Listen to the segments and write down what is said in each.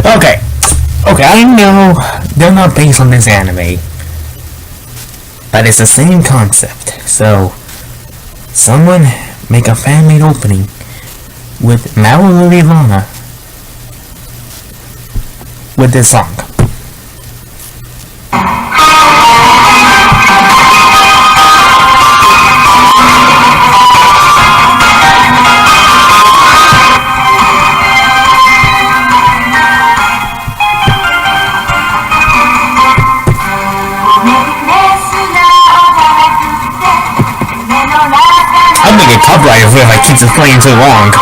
Okay, I know they're not based on this anime, but it's the same concept. So, someone make a fan-made opening with Alola with this song. I'm gonna get copyrighted if I keep this playing too long.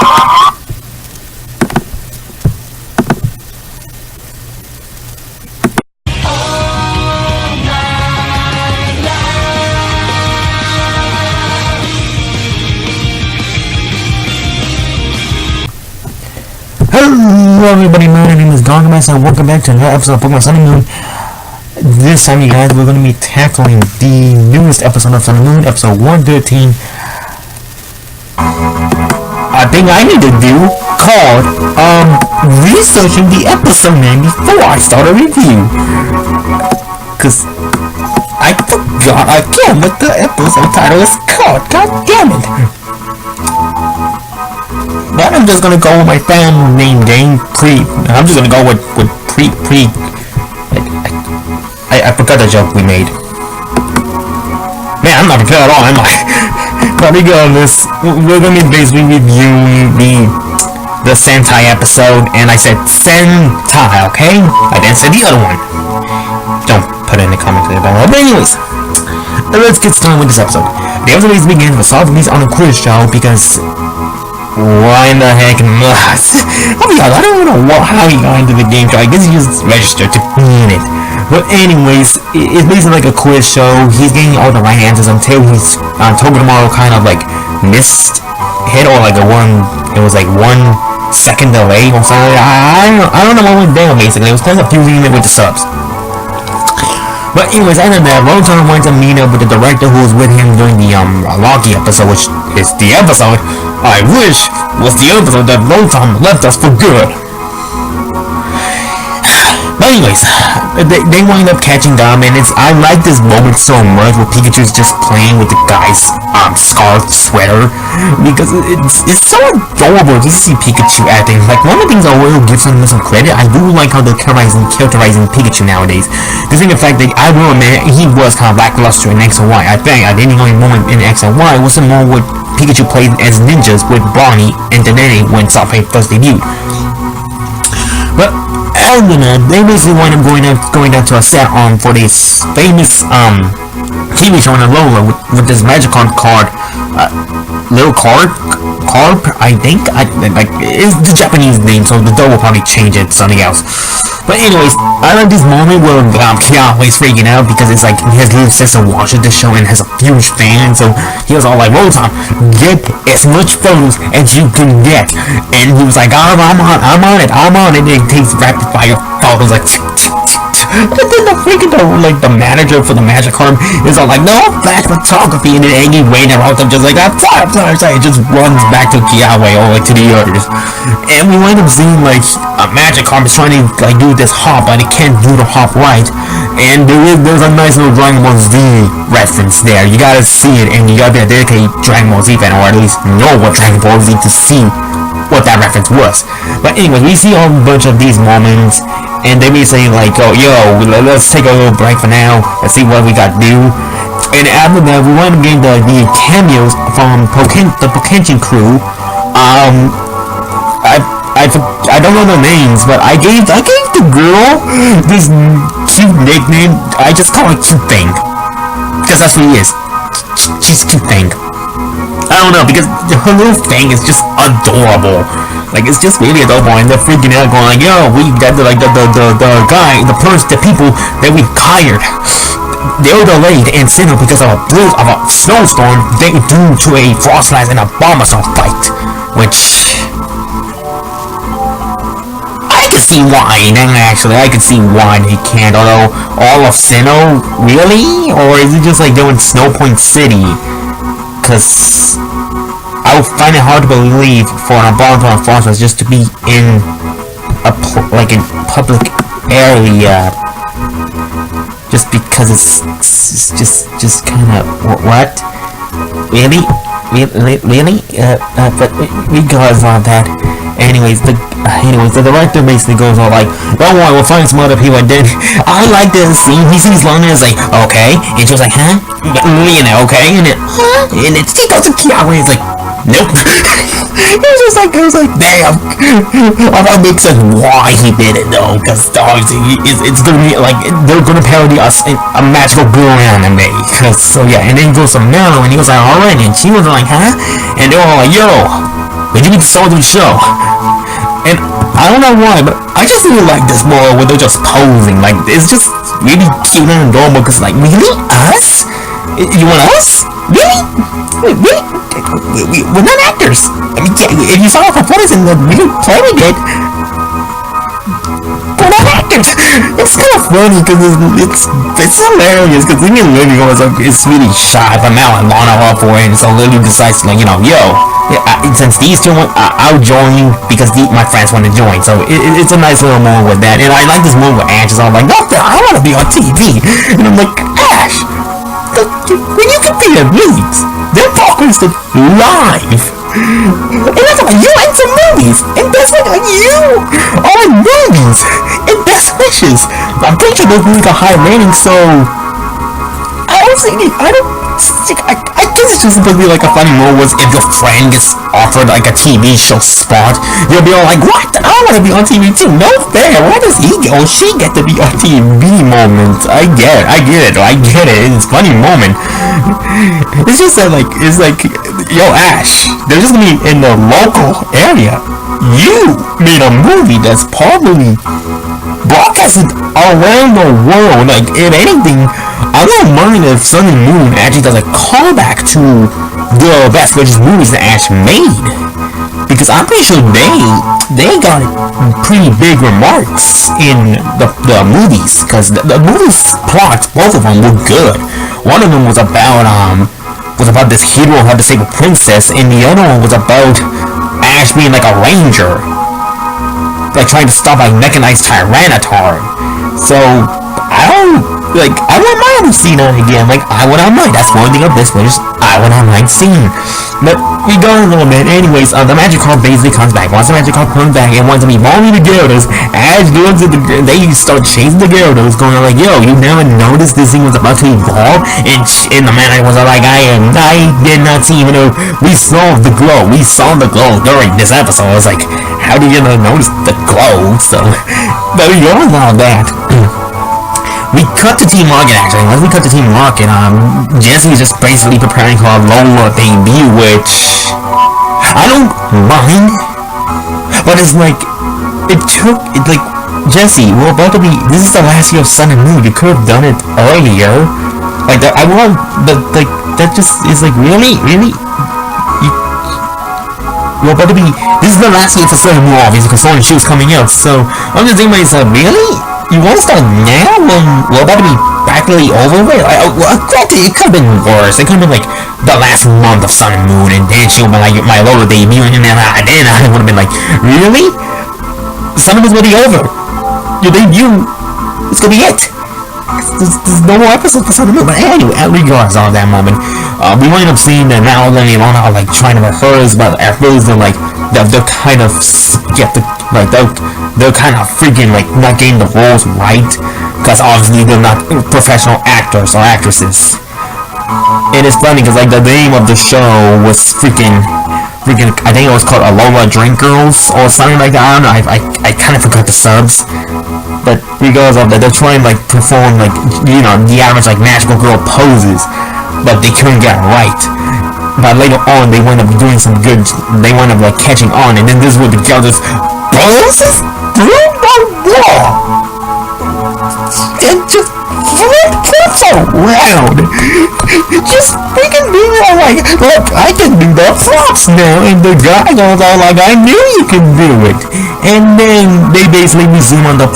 Hello everybody, my name is Gargamess and welcome back to another episode of Pokemon Sun and Moon. This time, you guys, we're going to be tackling the newest episode of Sun and Moon, episode 113. A thing I need to do called, researching the episode name before I start a review. Cause I forgot again what the episode title is called, god damn it. But I'm just gonna go with my fan name game, I'm just gonna go with I forgot the joke we made. Man, I'm not prepared at all, am I? But regardless, we're gonna be basically reviewing the Sentai episode, and I said Sentai, okay? I didn't say the other one. Don't put it in the comments below. But anyways, let's get started with this episode. The episode begins with Sophocles on a quiz show because why in the heck not? I'll be honest, I don't know how he got into the game show. I guess he just registered to be in it. But anyways, it's basically like a quiz show. He's getting all the right answers until he's Togedemaru kind of like missed hit or like it was like 1 second delay or something. I don't know what went down basically. It was kind of confusing with the subs. But anyways, after that, Rotom went to meet up with the director who was with him during the Loki episode, which is the episode I wish was the episode that Rotom left us for good. But anyways, they wind up catching them, and I like this moment so much where Pikachu's just playing with the guy's scarf sweater, because it's so adorable to see Pikachu acting. Like, one of the things I will give some credit, I do like how they're characterizing Pikachu nowadays. This is the fact that I will admit he was kind of lackluster in X and Y. I think the only moment in X and Y was the moment where Pikachu played as ninjas with Bonnie and Denene when Software first debuted. But other than that, they basically wind up going down to a set for this famous TV show on Alola with this Magikarp card, little carp, I think. It's the Japanese name, so the dog will probably change it to something else. But anyways, I like this moment where Kiawe's freaking out because it's like his little sister watches the show and has a huge fan, so he was all like, Rotom, get as much photos as you can get. And he was like, I'm on it, and it takes rapid fire photos like and then the manager for the Magikarp is all like, no flash photography, and then Aggie Wayne and Rotom just like, I'm sorry, it just runs back to Kiawe or like to the others. And we wind up seeing like a Magikarp is trying to like do this hop, but it can't do the hop right. And there's a nice little Dragon Ball Z reference there. You gotta see it, and you gotta be a dedicated Dragon Ball Z fan, or at least know what Dragon Ball Z to see what that reference was. But anyways, we see a bunch of these moments, and they be saying like, oh, yo, let's take a little break for now, let's see what we got to do. And after that, we want to get the cameos from the Pokenchi crew. I don't know their names, but I gave the girl this cute nickname. I just call her Cute Thing, because that's what he is. She's Cute Thing. I don't know, because her little thing is just adorable. Like, it's just really adorable, and they're freaking out, going like, yo, we got the people that we hired, they were delayed and sent up because of a snowstorm due to a Frostlass and a Bulbasaur fight, which I can see why. Actually, I can see why they can't. Although all of Sinnoh, really, or is it just like they're in Snow Point City? Because I would find it hard to believe for an Abominable Frostlass just to be in like a public area, just because it's just kind of what? Really? But regardless of that, anyways, the director basically goes all like, don't worry, we'll find some other people. And then I like this scene. He sees Lana and is like, okay, and she was like, huh? Okay, and then and then she goes to Kiara and he's like, nope. It was like, damn. That makes sense why he did it though, because obviously it's gonna be like they're gonna parody us in a magical girl anime. So yeah, and then he goes to Mel and he was like, alright, and she was like, huh? And they were all like, yo, when you get to start the show. And I don't know why, but I just really like this more where they're just posing. Like, it's just really cute and adorable, because like, really? Us? You want us? Really? Really? We're not actors. I mean, yeah, if you saw our performance in the real play we did, we're not actors. It's kind of funny because it's hilarious because even Lily is really shy, but now I'm on her for it, and so Lily decides to, like, yo, since these two I'll join because my friends want to join. So it's a nice little moment with that, and I like this moment where Ash is all like, no, I want to be on TV, and I'm like, Ash, when you can be at movies, they're focused live. And that's why you like some movies, and that's why you are in movies, and best wishes. I'm pretty sure they're going to high rating, so I guess it's just supposed to be like a funny moment was if your friend gets offered like a TV show spot, you'll be all like, what? I want to be on TV too. No fair. Why does he or she get to be on TV moment? I get it. It's a funny moment. It's just that it's like, yo, Ash, they're just gonna be in the local area. You made a movie that's probably broadcasted around the world. Like, if anything, I don't mind if Sun and Moon actually does a callback to the best wishes movies that Ash made, because I'm pretty sure they got pretty big remarks in the movies, because the movies plots, both of them were good. One of them was about this hero who had to save a princess, and the other one was about Ash being like a ranger, like trying to stop a mechanized Tyranitar. So I wouldn't mind seeing that again. Like, I wouldn't mind. That's one thing of this wish I wouldn't mind seeing. But we go a little bit. Anyways, the magic card basically comes back. Once the magic card comes back, it wants to be balling the Gyarados. As they start chasing the Gyarados, going like, yo, you never noticed this thing was about to evolve? And the man was like, I did not see, even though we saw the glow. We saw the glow during this episode. I was like, how do you not notice the glow? So, but we go with all that. We cut to Team Rocket, actually. Once we cut to Team Rocket, Jessie is just basically preparing her Alola debut, which I don't mind, but it's like, Jessie, we're about to be, this is the last year of Sun and Moon, you could have done it earlier. Like, that just is like, really? We're about to be, this is the last year for Sun and Moon, obviously, because Sword and Shield is coming out, so I'm just thinking to myself, really? You want to start now when we're about to be practically over with? Granted, it could have been worse. It could have been like the last month of Sun and Moon, and then she would be like my Alola debut, and then I would have been like, really? Sun and Moon's already over. Your debut, it's gonna be it. There's no more episodes for Sun and Moon. But anyway, regardless of that moment, we wind up seeing that now Alola and Alola are like trying to rehearse, but at first they're like, they're kind of skeptical, like they're kind of freaking like not getting the roles right, because obviously they're not professional actors or actresses. And it's funny because like the name of the show was freaking I think it was called Alola Drink Girls or something like that. I don't know, I kind of forgot the subs, but regardless of that, they're trying to like perform like, you know, the average like magical girl poses, but they couldn't get it right. But later on, they wind up doing some good. They wind up like catching on, and then this is where the girl just bounces through the wall and just flips around. Just freaking being all like, look, I can do the flops now. And the guy goes all like, I knew you could do it. And then they basically resume on the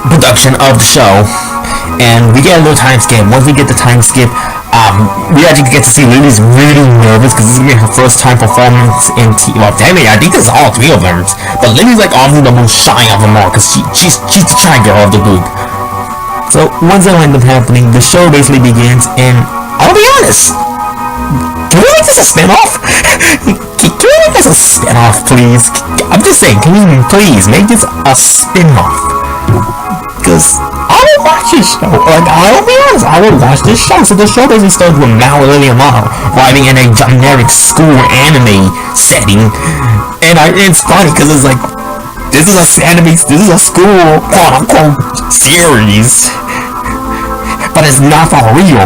production of the show. And we get a little time skip. Once we get the time skip, we actually get to see Lily's really nervous because this is gonna be her first time performance in well, damn it, I think this is all three of them. But Lily's like obviously the most shy of them all because she's the shy girl of the group. So once that ends up happening, the show basically begins, and I'll be honest, can we make this a spin-off? Can we make this a spin-off, please? I'm just saying, can we please make this a spin-off? Because I will watch this show. Like, I will be honest, I will watch this show. So the show basically starts with Mal, Lily, and Lana arriving in a generic school anime setting. And it's funny because it's like, this is a school quote-unquote series. But it's not for real.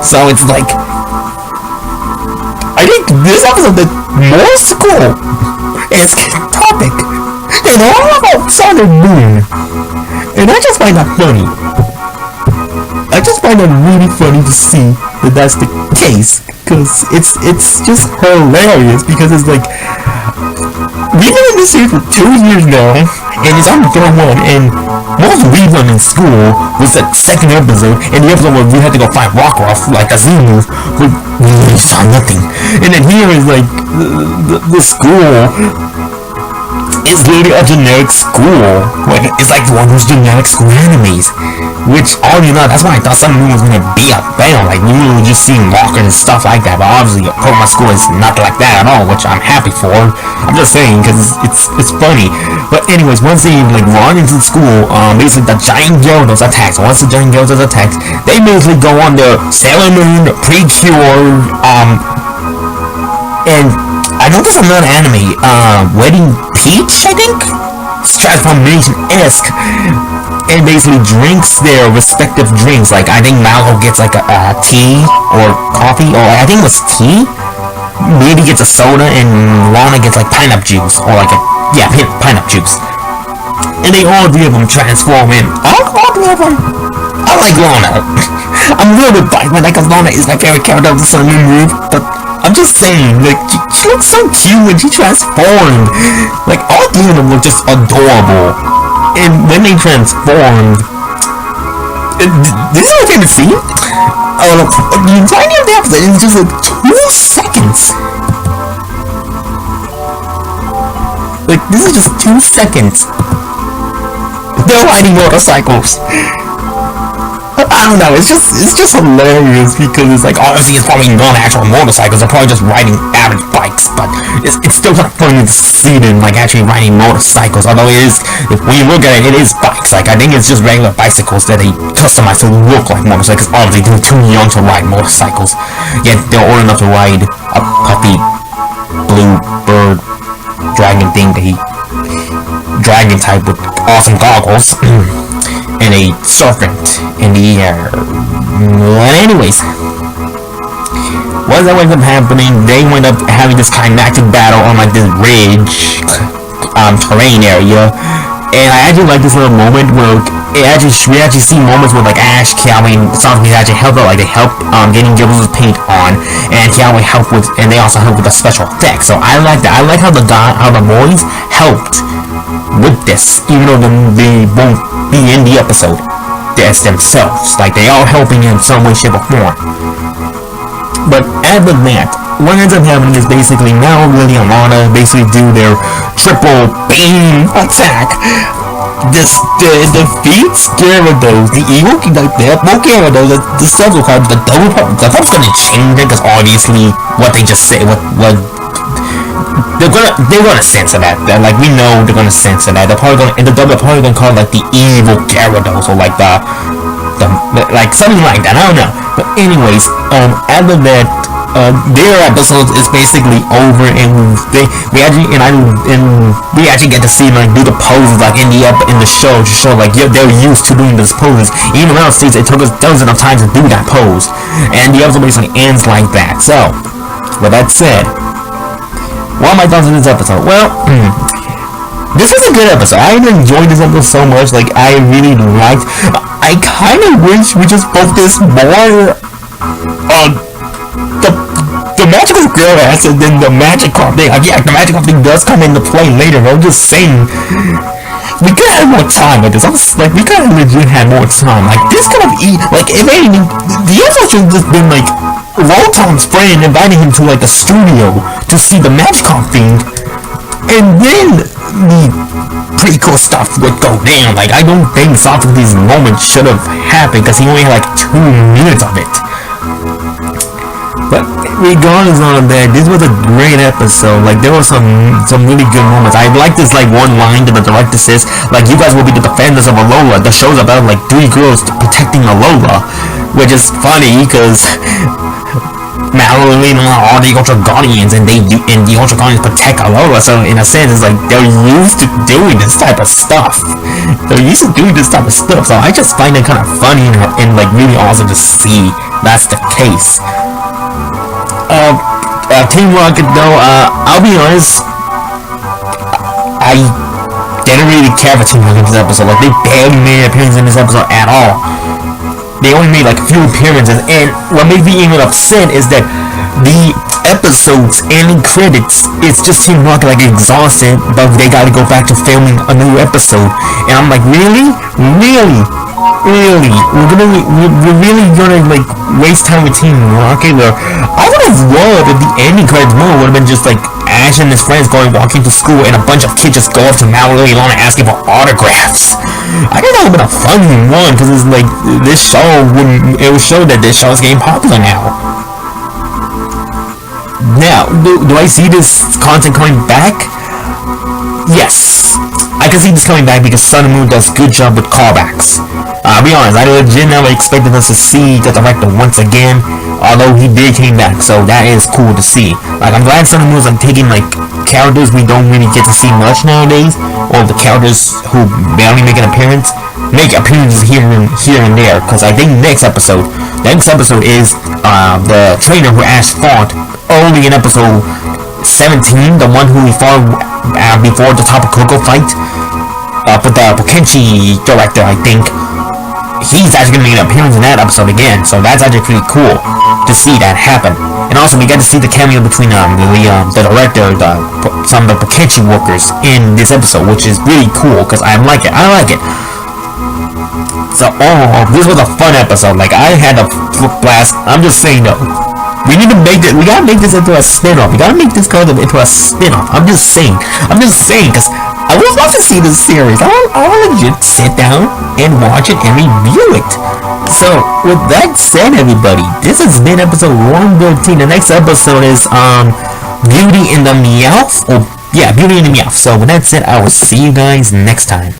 So it's like, I think this episode is more school is topic and all about Sun and Moon. And I just find that funny. I just find it really funny to see that that's the case, because it's just hilarious, because it's like, we've been in this series for 2 years now, and it's on the third one, and most we've done in school was that second episode, and the episode where we had to go find Rockruff, like a Z move, we really saw nothing. And then here is like, the school is literally a generic school. Like, it's like one of those generic school animes. Which, all you know, that's why I thought Sun and Moon was gonna be a bam. Like, we were just seeing Walker and stuff like that. But obviously, Pokemon School is not like that at all, which I'm happy for. I'm just saying, because it's funny. But anyways, once they, like, run into the school, basically the giant Gyarados attacks. Once the giant Gyarados attacks, they basically go on the Sailor Moon, Precure, and I know there's another anime, Wedding Peach, I think? It's Transformation-esque. And basically drinks their respective drinks. Like, I think Mallow gets like a tea or coffee, or I think it was tea. Maybe gets a soda, and Lana gets like pineapple juice, or like pineapple juice. And they all three of them transform in. All three of them. I like Lana. I'm a little bit biased, like, because Lana is my favorite character of the Sun and Moon, but I'm just saying, like, she looks so cute when she transformed. Like, all three of them look just adorable. And when they transformed, this is my favorite scene. The entirety of the episode is just like 2 seconds. Like, this is just 2 seconds. They're riding motorcycles. I don't know, it's just hilarious, because it's like, obviously it's probably not actual motorcycles, they're probably just riding average bikes, but it's still kind of funny to see them like actually riding motorcycles, although it is, when you look at it, it is bikes. Like, I think it's just regular bicycles that they customize to look like motorcycles. Obviously they're too young to ride motorcycles, yet they're old enough to ride a puppy blue bird dragon thing that dragon type with awesome goggles. And a serpent in the air. But anyways, what ends up happening, they wind up having this climactic battle on like this ridge terrain area. And I actually like this little moment where we actually see moments where like Ash, Kiawe, and Sonic actually help out. Like, they help getting Gibbles' paint on, and Kiawe help with, and they also help with a special effect. So I like that. I like how the boys helped with this, even though they won't be in the episode as themselves. Like, they are helping in some way, shape, or form. But after that, what ends up happening is basically now Lily and Lana basically do their triple beam attack. This defeats Gyarados, the evil, like the Gyarados, the several cards, the double pump. The pump's gonna change it, because obviously what they just say, what they're gonna censor that. Like, we know they're gonna censor that. They're probably gonna call it like the evil Gyarados, or like the like something like that. I don't know. But anyways, after that, their episode is basically over, and we actually get to see like do the poses like in the show to show like they're used to doing those poses. Even around states, it took us dozens of times to do that pose, and the episode basically ends like that. So, with that said, what are my thoughts on this episode? Well, this was a good episode. I enjoyed this episode so much. Like, I really liked. I kind of wish we just focused more on the magical girl acid than the magic card thing. Yeah, the magic card thing does come into play later. But I'm just saying, we could have more time with this. We could have legit had more time. Like, this could have like, if anything, the episode should have just been like Rotom's friend invited him to like the studio to see the Magikarp thing, and then the pretty cool stuff would go down. Like I don't think Socrates' moment should have happened because he only had like 2 minutes of it. But regardless of that, this was a great episode. Like there were some really good moments. I like this like one line that the director says, like you guys will be the defenders of Alola. The show's about like 3 girls protecting Alola, which is funny because Mallory are the Ultra Guardians, and the Ultra Guardians protect Alola. So in a sense, it's like they're used to doing this type of stuff. So I just find it kind of funny and like really awesome to see that's the case. Team Rocket though, I'll be honest, I didn't really care for Team Rocket in this episode. Like they barely made an appearance in this episode at all. They only made like a few appearances, and what made me even upset is that the episode's ending credits, it's just Team Rocket like exhausted, but they gotta go back to filming a new episode. And I'm like, really? We're really gonna like waste time with Team Rocket? Where I would have loved if the ending credits moment would have been just like Ash and his friends walking to school, and a bunch of kids just go up to Mallory and asking for autographs. I think that would have been a funny one, because it's like this show it would show that this show is getting popular now. Now, do I see this content coming back? Yes, I can see this coming back because Sun and Moon does good job with callbacks. I'll be honest, I legit never expected us to see the director once again, although he did came back, so that is cool to see. Like, I'm glad Sun and Moon's like taking like characters we don't really get to see much nowadays, or the characters who barely make an appearance, make appearances here and there, because I think the next episode is the trainer who Ash fought early in episode 17, the one who he fought before the Tapu Koko fight, with the Pokenchi director, I think. He's actually going to make an appearance in that episode again, so that's actually pretty cool to see that happen. And also, we get to see the cameo between the director, some of the Pokenchi workers in this episode, which is really cool because I like it. So, this was a fun episode. Like, I had a blast. I'm just saying though, we gotta make this into a spin-off. We gotta make this content into a spin-off. I'm just saying, because I would love to see this series. I want to just sit down and watch it and review it. So, with that said, everybody, this has been episode 113. The next episode is Beauty in the Meowth. Beauty in the Meowth. So, with that said, I will see you guys next time.